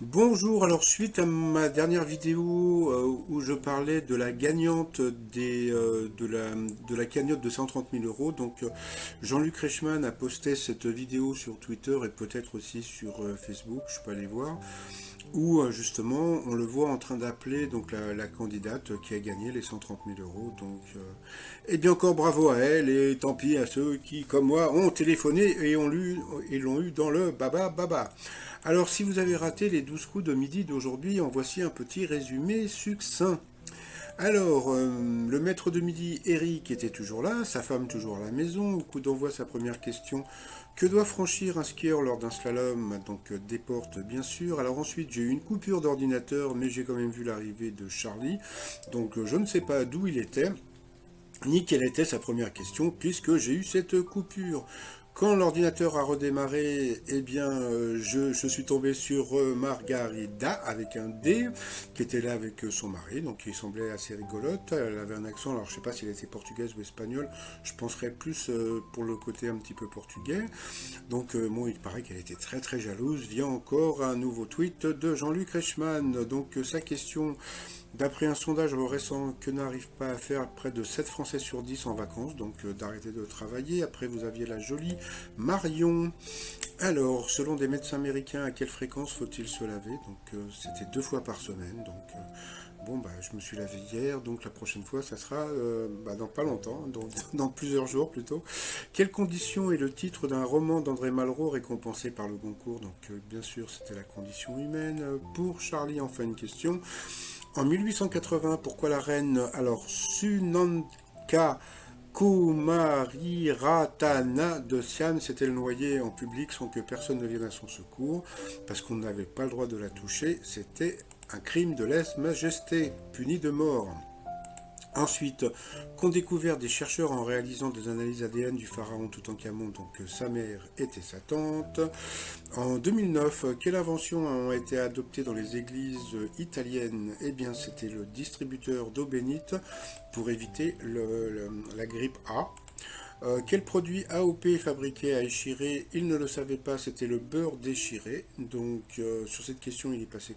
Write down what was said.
Bonjour, alors suite à ma dernière vidéo où je parlais de la gagnante de la cagnotte de 130 000 euros, donc Jean-Luc Reichmann a posté cette vidéo sur Twitter et peut-être aussi sur Facebook, je peux aller voir, où justement on le voit en train d'appeler donc la candidate qui a gagné les 130 000 euros. Donc, et bien encore bravo à elle et tant pis à ceux qui, comme moi, ont téléphoné et l'ont eu dans le baba baba. Alors si vous avez raté les 12 coups de midi d'aujourd'hui, en voici un petit résumé succinct. Alors, le maître de midi, Eric, était toujours là, sa femme toujours à la maison. Au coup d'envoi, sa première question: que doit franchir un skieur lors d'un slalom? Donc, des portes, bien sûr. Alors ensuite, j'ai eu une coupure d'ordinateur, mais j'ai quand même vu l'arrivée de Charlie. Donc, je ne sais pas d'où il était, ni quelle était sa première question, puisque j'ai eu cette coupure. Quand l'ordinateur a redémarré, eh bien, je suis tombé sur Margarida avec un D, qui était là avec son mari, donc il semblait assez rigolote. Elle avait un accent, alors je sais pas si elle était portugaise ou espagnole, je penserais plus pour le côté un petit peu portugais. Donc, bon, il paraît qu'elle était très très jalouse. Vient encore un nouveau tweet de Jean-Luc Reichmann. Donc, sa question: d'après un sondage récent, que n'arrive pas à faire près de 7 Français sur 10 en vacances, donc d'arrêter de travailler. Après, vous aviez la jolie Marion. Alors, selon des médecins américains, à quelle fréquence faut-il se laver? Donc, c'était 2 fois par semaine. Donc, bon, bah, je me suis lavé hier, donc la prochaine fois, ça sera dans pas longtemps, donc dans plusieurs jours plutôt. Quelles conditions est le titre d'un roman d'André Malraux récompensé par le Goncourt? Donc, bien sûr, c'était la condition humaine. Pour Charlie, enfin une question. En 1880, pourquoi la reine, alors Sunanka Kumariratana de Siam s'était noyée en public sans que personne ne vienne à son secours? Parce qu'on n'avait pas le droit de la toucher, c'était un crime de lèse-majesté, puni de mort. Ensuite, qu'ont découvert des chercheurs en réalisant des analyses ADN du pharaon Toutankhamon, donc sa mère était sa tante. En 2009, quelle invention ont été adoptées dans les églises italiennes? Eh bien, c'était le distributeur d'eau bénite pour éviter la grippe A. Quel produit AOP fabriqué à Échiré? Il ne le savait pas, c'était le beurre déchiré. Donc, sur cette question, il est passé